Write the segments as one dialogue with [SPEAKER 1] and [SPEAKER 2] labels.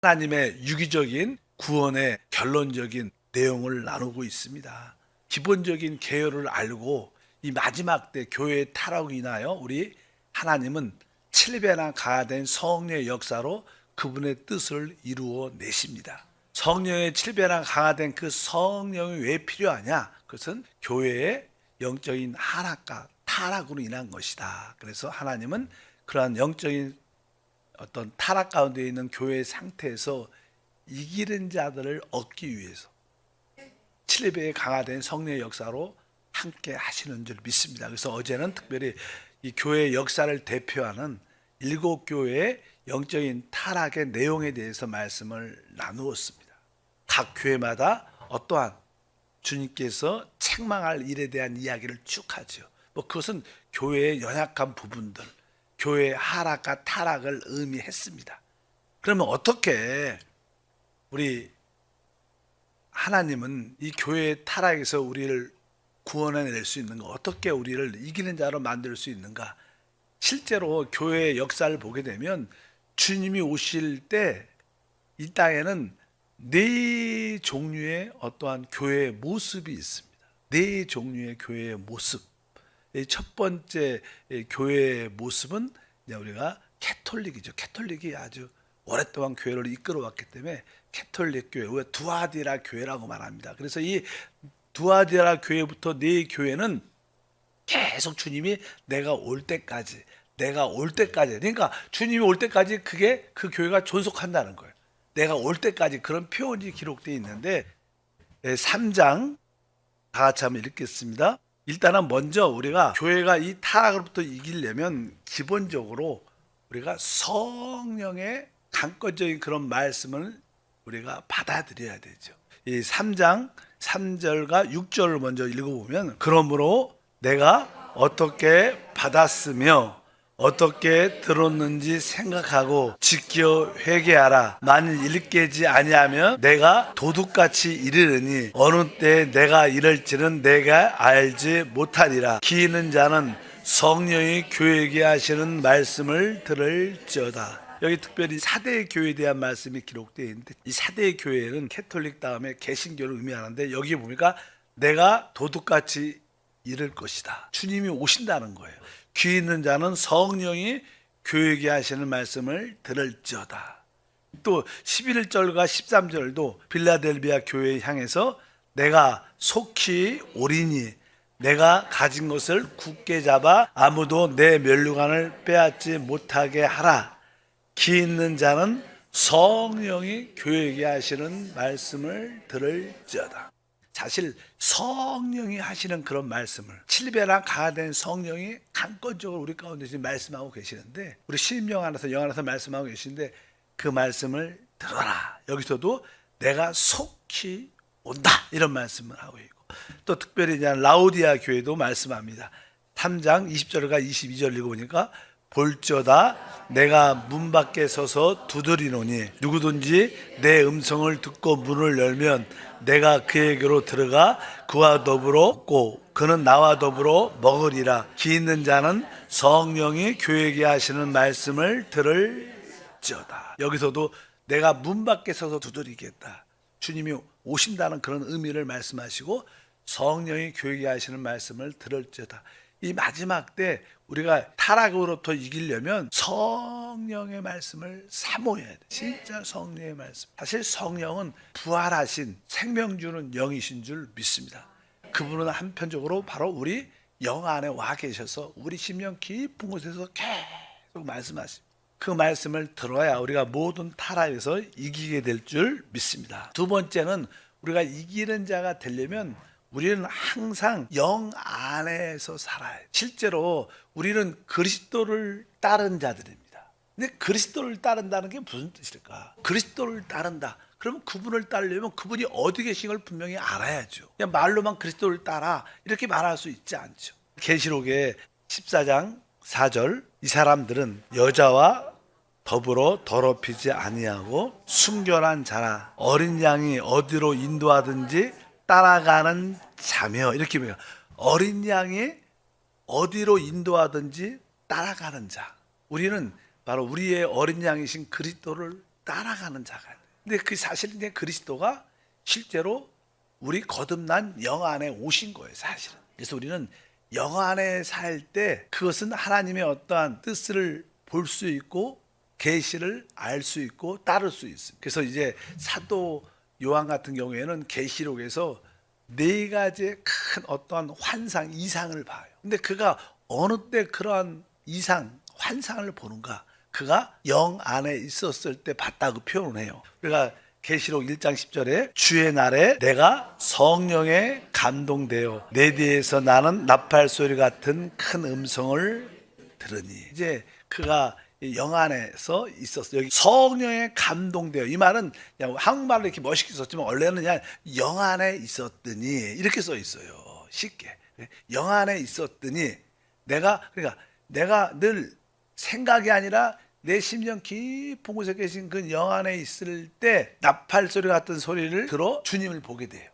[SPEAKER 1] 하나님의 유기적인 구원의 결론적인 내용을 나누고 있습니다. 기본적인 계율을 알고 이 마지막 때 교회의 타락으로 인하여 우리 하나님은 7배나 가된 성령의 역사로 그분의 뜻을 이루어 내십니다. 성령의 7배나 강화된 그 성령이 왜 필요하냐? 그것은 교회의 영적인 하락과 타락으로 인한 것이다. 그래서 하나님은 그러한 영적인 어떤 타락 가운데 있는 교회의 상태에서 이기는 자들을 얻기 위해서 7배에 강화된 성령의 역사로 함께 하시는 줄 믿습니다. 그래서 어제는 특별히 이 교회의 역사를 대표하는 7교회의 영적인 타락의 내용에 대해서 말씀을 나누었습니다. 각 교회마다 어떠한 주님께서 책망할 일에 대한 이야기를 쭉 하죠. 그것은 교회의 연약한 부분들, 교회의 하락과 타락을 의미했습니다. 그러면 어떻게 우리 하나님은 이 교회의 타락에서 우리를 구원해낼 수 있는가? 어떻게 우리를 이기는 자로 만들 수 있는가? 실제로 교회의 역사를 보게 되면 주님이 오실 때 이 땅에는 4종류의 어떠한 교회의 모습이 있습니다. 4종류의 교회의 모습. 첫 번째 교회의 모습은 우리가 캐톨릭이죠. 캐톨릭이 아주 오랫동안 교회를 이끌어왔기 때문에 캐톨릭 교회, 왜 두아디라 교회라고 말합니다. 그래서 이 두아디라 교회부터 4교회는 계속 주님이 내가 올 때까지, 그러니까 주님이 올 때까지 그게 그 교회가 존속한다는 거예요. 내가 올 때까지 그런 표현이 기록되어 있는데 3장 다 같이 한번 읽겠습니다. 일단은 먼저 우리가 교회가 이 타락으로부터 이기려면 기본적으로 우리가 성령의 강권적인 그런 말씀을 우리가 받아들여야 되죠. 이 3장 3절과 6절을 먼저 읽어보면, 그러므로 내가 어떻게 받았으며 어떻게 들었는지 생각하고 지켜 회개하라. 만일 일깨지 아니하면 내가 도둑같이 이르르니 어느 때 내가 이럴지는 내가 알지 못하리라. 기 있는 자는 성령이 교회에게 하시는 말씀을 들을지어다. 여기 특별히 4대 교회에 대한 말씀이 기록되어 있는데, 이 4대 교회는 캐톨릭 다음에 개신교를 의미하는데, 여기 보니까 내가 도둑같이 이를 것이다. 주님이 오신다는 거예요. 귀 있는 자는 성령이 교회에게 하시는 말씀을 들을지어다. 또 11절과 13절도 빌라델비아 교회에 향해서 내가 속히 오리니 내가 가진 것을 굳게 잡아 아무도 내 면류관을 빼앗지 못하게 하라. 기 있는 자는 성령이 교회에게 하시는 말씀을 들을지어다. 사실 성령이 하시는 그런 말씀을 7배나 강화된 성령이 강권적으로 우리 가운데 지금 말씀하고 계시는데, 우리 심령 안에서 영 안에서 말씀하고 계시는데 그 말씀을 들어라. 여기서도 내가 속히 온다 이런 말씀을 하고 있고, 또 특별히 이제 라오디아 교회도 말씀합니다. 3장 20절과 22절 읽어보니까 볼지어다 내가 문 밖에 서서 두드리노니 누구든지 내 음성을 듣고 문을 열면 내가 그에게로 들어가 그와 더불어 먹고 그는 나와 더불어 먹으리라. 기 있는 자는 성령이 교회에게 하시는 말씀을 들을지어다. 여기서도 내가 문 밖에 서서 두드리겠다. 주님이 오신다는 그런 의미를 말씀하시고 성령이 교회에게 하시는 말씀을 들을지어다. 이 마지막 때 우리가 타락으로부터 이기려면 성령의 말씀을 사모해야 돼. 진짜 성령의 말씀. 사실 성령은 부활하신 생명 주는 영이신 줄 믿습니다. 그분은 한편적으로 바로 우리 영 안에 와 계셔서 우리 심령 깊은 곳에서 계속 말씀하십니다. 그 말씀을 들어야 우리가 모든 타락에서 이기게 될 줄 믿습니다. 두 번째는 우리가 이기는 자가 되려면 우리는 항상 영 안에서 살아야 해요. 실제로 우리는 그리스도를 따른 자들입니다. 근데 그리스도를 따른다는 게 무슨 뜻일까? 그리스도를 따른다. 그러면 그분을 따르려면 그분이 어디 계신 걸 분명히 알아야죠. 그냥 말로만 그리스도를 따라 이렇게 말할 수 있지 않죠. 계시록의 14장 4절, 이 사람들은 여자와 더불어 더럽히지 아니하고 순결한 자라 어린 양이 어디로 인도하든지 따라가는 자며, 이렇게 보면 어린 양이 어디로 인도하든지 따라가는 자. 우리는 바로 우리의 어린 양이신 그리스도를 따라가는 자가 돼요. 근데 그 사실은 이제 그리스도가 실제로 우리 거듭난 영 안에 오신 거예요, 사실은. 그래서 우리는 영 안에 살 때 그것은 하나님의 어떠한 뜻을 볼 수 있고 계시를 알 수 있고 따를 수 있습니다. 그래서 이제 사도 요한 같은 경우에는 계시록에서 네 가지의 큰 어떠한 환상, 이상을 봐요. 근데 그가 어느 때 그러한 이상, 환상을 보는가? 그가 영 안에 있었을 때 봤다고 표현을 해요. 우리가 계시록 1장 10절에 주의 날에 내가 성령에 감동되어 내 뒤에서 나는 나팔 소리 같은 큰 음성을 들으니, 이제 그가 영 안에서 있었어요. 여기 성령에 감동되어, 이 말은 그냥 한국말로 이렇게 멋있게 썼지만 원래는 그냥 영 안에 있었더니 이렇게 써 있어요. 쉽게 영 안에 있었더니 그러니까 내가 늘 생각이 아니라 내 심령 깊은 곳에 계신 그 영 안에 있을 때 나팔 소리 같은 소리를 들어 주님을 보게 돼요.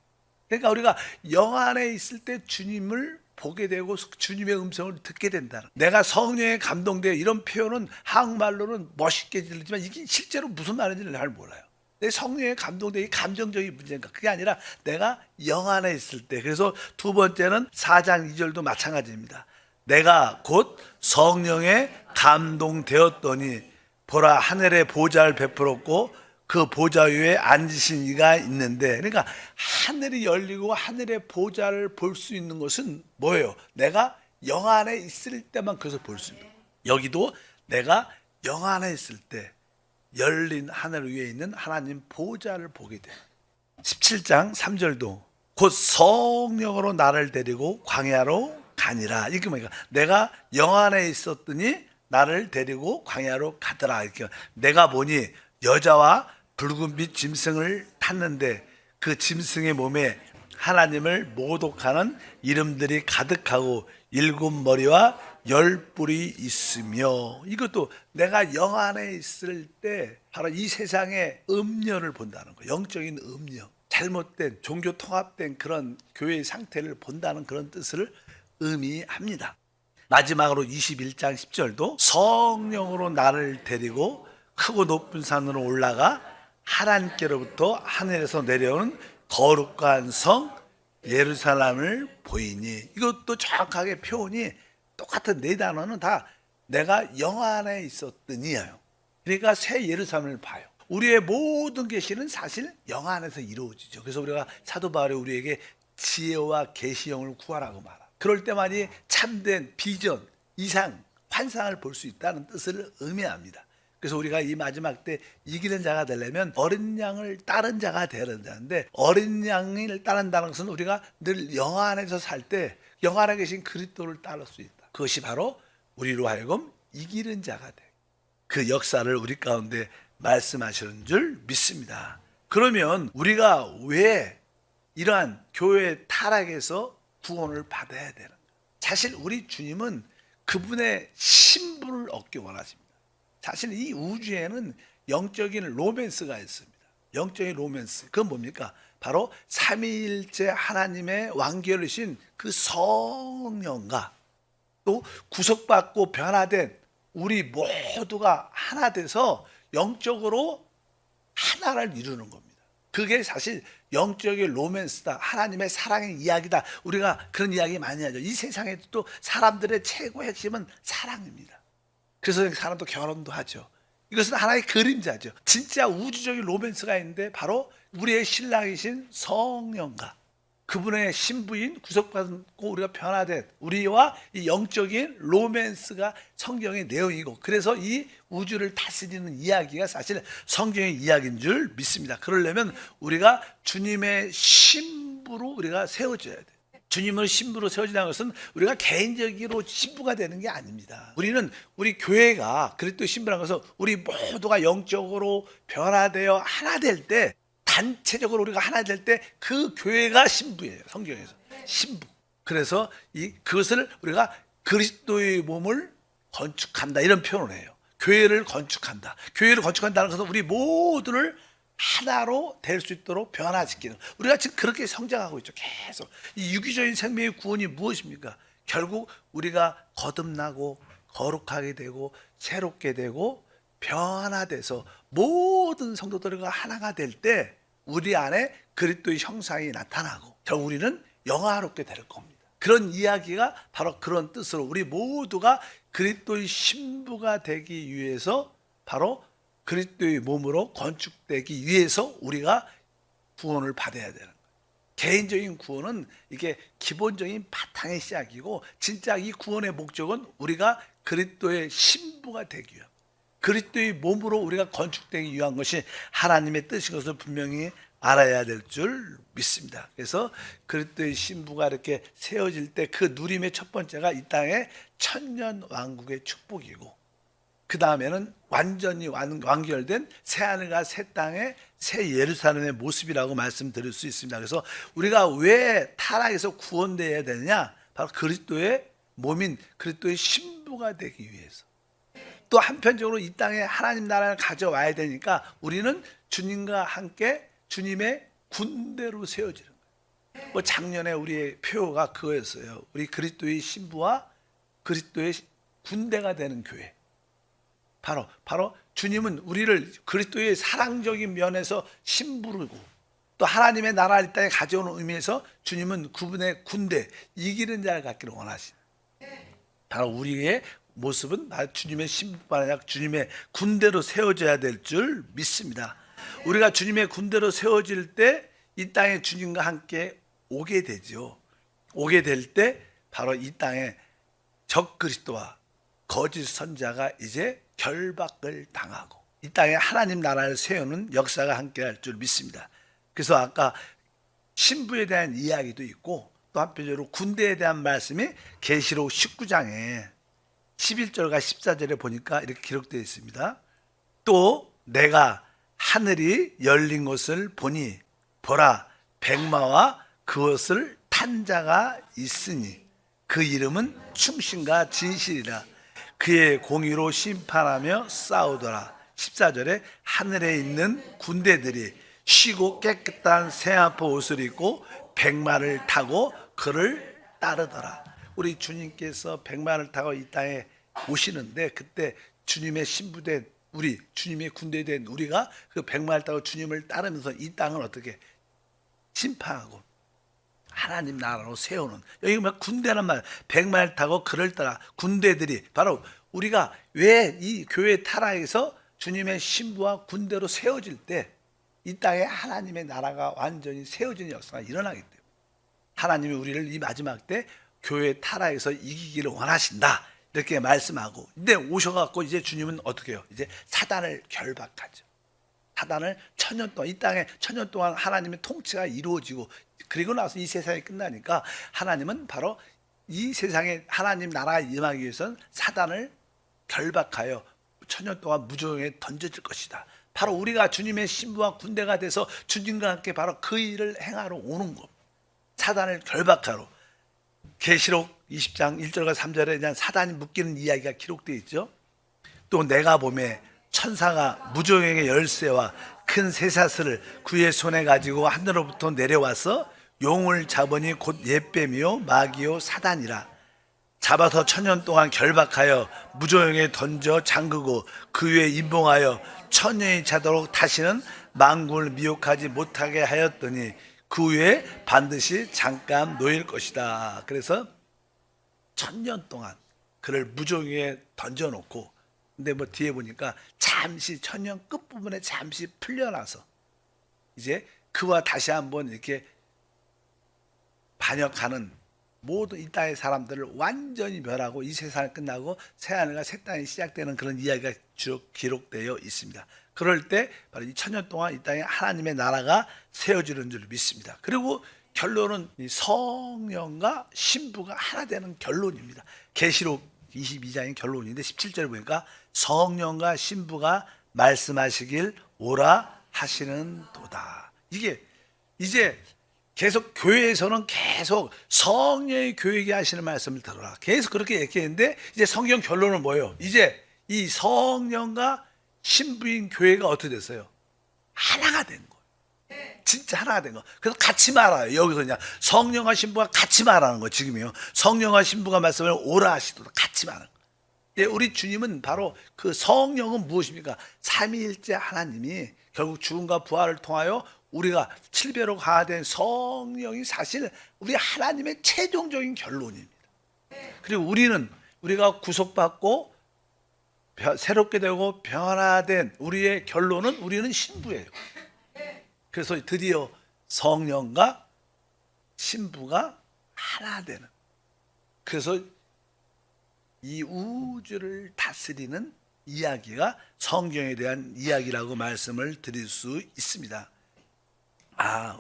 [SPEAKER 1] 그러니까 우리가 영 안에 있을 때 주님을 보게 되고 주님의 음성을 듣게 된다는, 내가 성령에 감동되어, 이런 표현은 한국말로는 멋있게 들리지만 이게 실제로 무슨 말인지를 잘 몰라요. 내 성령에 감동되어, 이 감정적인 문제인가? 그게 아니라 내가 영 안에 있을 때. 그래서 두 번째는 4장 2절도 마찬가지입니다. 내가 곧 성령에 감동되었더니 보라 하늘의 보좌를 베풀었고 그 보좌 위에 앉으신 이가 있는데, 그러니까 하늘이 열리고 하늘의 보좌를 볼 수 있는 것은 뭐예요? 내가 영 안에 있을 때만 그것을 볼 수 있는 거예요. 여기도 내가 영 안에 있을 때 열린 하늘 위에 있는 하나님 보좌를 보게 돼요. 17장 3절도 곧 성령으로 나를 데리고 광야로 가니라. 이게 뭐니까 내가 영 안에 있었더니 나를 데리고 광야로 가더라. 이렇게 내가 보니 여자와 붉은빛 짐승을 탔는데 그 짐승의 몸에 하나님을 모독하는 이름들이 가득하고 7머리와 10뿔이 있으며, 이것도 내가 영 안에 있을 때 바로 이 세상의 음녀를 본다는 거예요. 영적인 음녀, 잘못된 종교 통합된 그런 교회의 상태를 본다는 그런 뜻을 의미합니다. 마지막으로 21장 10절도 성령으로 나를 데리고 크고 높은 산으로 올라가 하나님께로부터 하늘에서 내려오는 거룩한 성 예루살렘을 보이니, 이것도 정확하게 표현이 똑같은 네 단어는 다 내가 영 안에 있었더니예요. 그러니까 새 예루살렘을 봐요. 우리의 모든 계시는 사실 영 안에서 이루어지죠. 그래서 우리가 사도 바울이 우리에게 지혜와 계시형을 구하라고 말합니다. 그럴 때만이 참된 비전, 이상, 환상을 볼 수 있다는 뜻을 의미합니다. 그래서 우리가 이 마지막 때 이기는 자가 되려면 어린 양을 따른 자가 되는 자인데, 어린 양을 따른다는 것은 우리가 늘 영 안에서 살 때 영 안에 계신 그리스도를 따를 수 있다. 그것이 바로 우리로 하여금 이기는 자가 돼. 그 역사를 우리 가운데 말씀하시는 줄 믿습니다. 그러면 우리가 왜 이러한 교회 타락에서 구원을 받아야 되는가? 사실 우리 주님은 그분의 신분을 얻기 원하십니다. 사실 이 우주에는 영적인 로맨스가 있습니다. 영적인 로맨스, 그건 뭡니까? 바로 삼위일체 하나님의 완결이신 그 성령과 또 구속받고 변화된 우리 모두가 하나 돼서 영적으로 하나를 이루는 겁니다. 그게 사실 영적인 로맨스다, 하나님의 사랑의 이야기다. 우리가 그런 이야기 많이 하죠. 이 세상에도 또 사람들의 최고 핵심은 사랑입니다. 그래서 사람도 결혼도 하죠. 이것은 하나의 그림자죠. 진짜 우주적인 로맨스가 있는데 바로 우리의 신랑이신 성령과 그분의 신부인 구속받고 우리가 변화된 우리와 이 영적인 로맨스가 성경의 내용이고, 그래서 이 우주를 다스리는 이야기가 사실 성경의 이야기인 줄 믿습니다. 그러려면 우리가 주님의 신부로 우리가 세워져야 돼요. 주님을 신부로 세워진다는 것은 우리가 개인적으로 신부가 되는 게 아닙니다. 우리는 우리 교회가 그리스도의 신부라는 것은 우리 모두가 영적으로 변화되어 하나 될 때, 단체적으로 우리가 하나 될 때 그 교회가 신부예요. 성경에서 신부. 그래서 그것을 우리가 그리스도의 몸을 건축한다, 이런 표현을 해요. 교회를 건축한다. 교회를 건축한다는 것은 우리 모두를 하나로 될 수 있도록 변화시키는, 우리가 지금 그렇게 성장하고 있죠. 계속 이 유기적인 생명의 구원이 무엇입니까? 결국 우리가 거듭나고 거룩하게 되고 새롭게 되고 변화돼서 모든 성도들과 하나가 될 때 우리 안에 그리스도의 형상이 나타나고 결국 우리는 영화롭게 될 겁니다. 그런 이야기가 바로 그런 뜻으로 우리 모두가 그리스도의 신부가 되기 위해서 바로 그리스도의 몸으로 건축되기 위해서 우리가 구원을 받아야 되는 거예요. 개인적인 구원은 이게 기본적인 바탕의 시작이고 진짜 이 구원의 목적은 우리가 그리스도의 신부가 되기 위함, 그리스도의 몸으로 우리가 건축되기 위한 것이 하나님의 뜻인 것을 분명히 알아야 될 줄 믿습니다. 그래서 그리스도의 신부가 이렇게 세워질 때 그 누림의 첫 번째가 이 땅의 천년 왕국의 축복이고, 그 다음에는 완전히 완결된 새하늘과 새 땅의 새 예루살렘의 모습이라고 말씀드릴 수 있습니다. 그래서 우리가 왜 타락에서 구원되어야 되느냐? 바로 그리스도의 몸인 그리스도의 신부가 되기 위해서. 또 한편적으로 이 땅에 하나님 나라를 가져와야 되니까 우리는 주님과 함께 주님의 군대로 세워지는 거예요. 뭐 작년에 우리의 표가 그거였어요. 우리 그리스도의 신부와 그리스도의 군대가 되는 교회. 바로 주님은 우리를 그리스도의 사랑적인 면에서 신부르고 또 하나님의 나라를 이 땅에 가져오는 의미에서 주님은 그분의 군대, 이기는 자를 갖기를 원하시는, 바로 우리의 모습은 주님의 신부가 아니라 주님의 군대로 세워져야 될 줄 믿습니다. 우리가 주님의 군대로 세워질 때 이 땅에 주님과 함께 오게 되죠. 오게 될 때 바로 이 땅에 적 그리스도와 거짓 선자가 이제 결박을 당하고 이 땅에 하나님 나라를 세우는 역사가 함께 할 줄 믿습니다. 그래서 아까 신부에 대한 이야기도 있고 또 한편적으로 군대에 대한 말씀이 계시록 19장에 11절과 14절에 보니까 이렇게 기록되어 있습니다. 또 내가 하늘이 열린 것을 보니 보라, 백마와 그것을 탄 자가 있으니 그 이름은 충신과 진실이라. 그의 공의로 심판하며 싸우더라. 14절에 하늘에 있는 군대들이 쉬고 깨끗한 새하포 옷을 입고 백마를 타고 그를 따르더라. 우리 주님께서 백마를 타고 이 땅에 오시는데 그때 주님의 신부된 우리, 주님의 군대된 우리가 그 백마를 타고 주님을 따르면서 이 땅을 어떻게 심판하고 하나님 나라로 세우는, 여기 막 군대란 말, 백마를 타고 그를 따라 군대들이, 바로 우리가 왜 이 교회 타락에서 주님의 신부와 군대로 세워질 때 이 땅에 하나님의 나라가 완전히 세워지는 역사가 일어나기 때문에 하나님이 우리를 이 마지막 때 교회 타락에서 이기기를 원하신다 이렇게 말씀하고, 근데 오셔갖고 이제 주님은 어떻게 해요? 이제 사단을 결박하죠. 사단을 천년 동안, 이 땅에 천년 동안 하나님의 통치가 이루어지고 그리고 나서 이 세상이 끝나니까 하나님은 바로 이 세상에 하나님 나라가 임하기 위해서는 사단을 결박하여 천년 동안 무조용에 던져질 것이다. 바로 우리가 주님의 신부와 군대가 돼서 주님과 함께 바로 그 일을 행하러 오는 것, 사단을 결박하러. 계시록 20장 1절과 3절에 대한 사단이 묶이는 이야기가 기록되어 있죠. 또 내가 보매 천사가 무조용의 열쇠와 큰 쇠사슬을 그의 손에 가지고 하늘로부터 내려와서 용을 잡으니 곧 옛뱀이요 마귀요 사단이라. 잡아서 천년 동안 결박하여 무조용에 던져 잠그고 그 위에 임봉하여 천년이 차도록 다시는 만군을 미혹하지 못하게 하였더니 그 후에 반드시 잠깐 놓일 것이다. 그래서 천년 동안 그를 무조용에 던져놓고, 근데 뭐 뒤에 보니까 잠시 천년 끝부분에 잠시 풀려나서 이제 그와 다시 한번 이렇게 반역하는 모든 이 땅의 사람들을 완전히 멸하고 이 세상이 끝나고 새하늘과 새 땅이 시작되는 그런 이야기가 쭉 기록되어 있습니다. 그럴 때 바로 이 천년 동안 이 땅에 하나님의 나라가 세워지는 줄 믿습니다. 그리고 결론은 이 성령과 신부가 하나 되는 결론입니다. 계시록 22장의 결론인데 17절에 보니까 성령과 신부가 말씀하시길 오라 하시는 도다. 이게 이제 계속 교회에서는 계속 성령의 교회에게 하시는 말씀을 들어라, 계속 그렇게 얘기했는데 이제 성경 결론은 뭐예요? 이제 이 성령과 신부인 교회가 어떻게 됐어요? 하나가 된 거예요. 진짜 하나가 된 거. 그래서 같이 말아요. 여기서 그냥 성령과 신부가 같이 말하는 거 지금이요. 성령과 신부가 말씀을 오라 하시도록 같이 말하는 거. 예, 우리 주님은 바로 그 성령은 무엇입니까? 삼위일체 하나님이 결국 죽음과 부활을 통하여 우리가 7배로 강화된 성령이 사실 우리 하나님의 최종적인 결론입니다. 그리고 우리가 구속받고 새롭게 되고 변화된 우리의 결론은 우리는 신부예요. 그래서 드디어 성령과 신부가 하나 되는, 그래서 이 우주를 다스리는 이야기가 성경에 대한 이야기라고 말씀을 드릴 수 있습니다.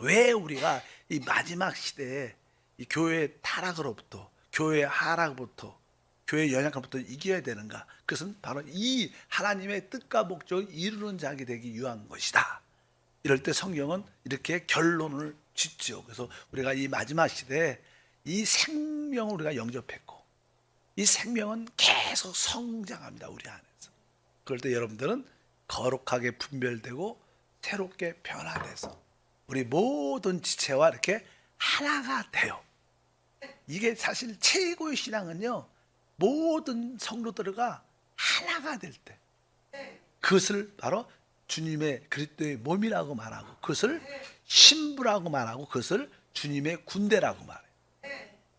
[SPEAKER 1] 왜 우리가 이 마지막 시대에 이 교회의 타락으로부터, 교회의 하락으로부터, 교회의 연약함부터 이겨야 되는가? 그것은 바로 이 하나님의 뜻과 목적을 이루는 자가 되기 위한 것이다. 이럴 때 성경은 이렇게 결론을 짓죠. 그래서 우리가 이 마지막 시대에 이 생명을 우리가 영접했고, 이 생명은 계속 성장합니다, 우리 안에서. 그럴 때 여러분들은 거룩하게 분별되고 새롭게 변화돼서 우리 모든 지체와 이렇게 하나가 돼요. 이게 사실 최고의 신앙은요, 모든 성도들과 하나가 될 때, 그것을 바로 주님의 그리스도의 몸이라고 말하고, 그것을 신부라고 말하고, 그것을 주님의 군대라고 말해요.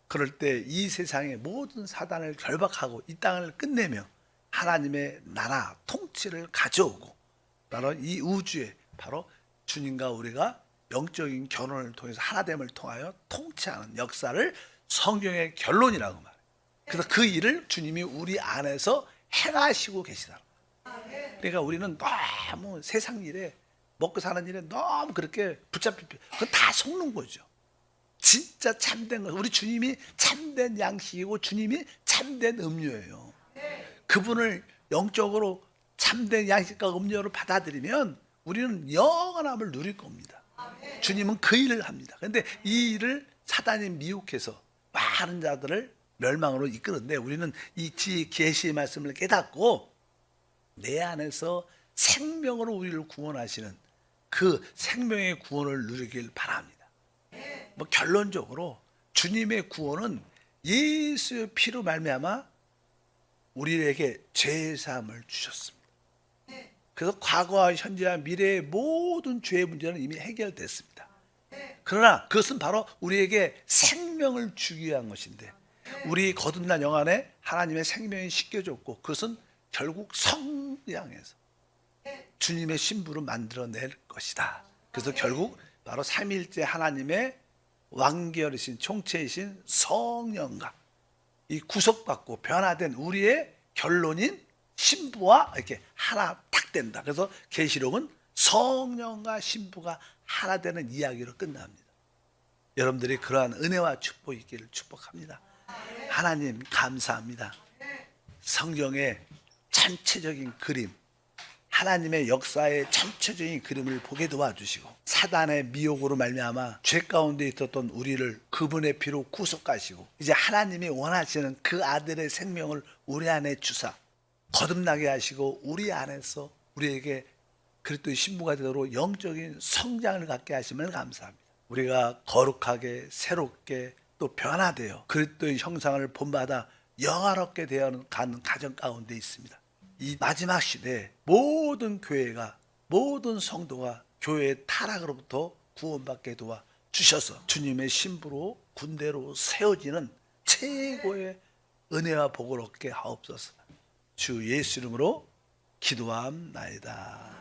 [SPEAKER 1] 그럴 때 이 세상의 모든 사단을 결박하고 이 땅을 끝내며 하나님의 나라 통치를 가져오고, 바로 이 우주에 바로 주님과 우리가 영적인 결혼을 통해서 하나됨을 통하여 통치하는 역사를 성경의 결론이라고 말해요. 그래서 그 일을 주님이 우리 안에서 행하시고 계시다. 그러니까 우리는 너무 세상 일에, 먹고 사는 일에 너무 그렇게 붙잡히고, 그건 다 속는 거죠. 진짜 참된 거, 우리 주님이 참된 양식이고 주님이 참된 음료예요. 그분을 영적으로 참된 양식과 음료를 받아들이면 우리는 영원함을 누릴 겁니다. 주님은 그 일을 합니다. 그런데 이 일을 사단이 미혹해서 많은 자들을 멸망으로 이끄는데, 우리는 이 계시의 말씀을 깨닫고 내 안에서 생명으로 우리를 구원하시는 그 생명의 구원을 누리길 바랍니다. 결론적으로 주님의 구원은 예수의 피로 말미암아 우리에게 죄 사함을 주셨습니다. 그래서 과거와 현재와 미래의 모든 죄의 문제는 이미 해결됐습니다. 그러나 그것은 바로 우리에게 생명을 주기 위한 것인데, 우리 거듭난 영안에 하나님의 생명이 씻겨졌고, 그것은 결국 성령에서 주님의 신부로 만들어낼 것이다. 그래서 결국 바로 삼위일체 하나님의 완결이신 총체이신 성령과 이 구속받고 변화된 우리의 결론인 신부와 이렇게 하나 딱 된다. 그래서 계시록은 성령과 신부가 하나 되는 이야기로 끝납니다. 여러분들이 그러한 은혜와 축복이 있기를 축복합니다. 하나님 감사합니다. 성경의 전체적인 그림, 하나님의 역사의 전체적인 그림을 보게 도와주시고, 사단의 미혹으로 말미암아 죄 가운데 있었던 우리를 그분의 피로 구속하시고, 이제 하나님이 원하시는 그 아들의 생명을 우리 안에 주사 거듭나게 하시고, 우리 안에서 우리에게 그리스도의 신부가 되도록 영적인 성장을 갖게 하심을 감사합니다. 우리가 거룩하게 새롭게 또 변화되어 그리스도의 형상을 본받아 영화롭게 되어가는 가정 가운데 있습니다. 이 마지막 시대에 모든 교회가, 모든 성도가 교회의 타락으로부터 구원받게 도와 주셔서 주님의 신부로 군대로 세워지는 최고의 은혜와 복을 얻게 하옵소서. 주 예수 이름으로 기도함나이다.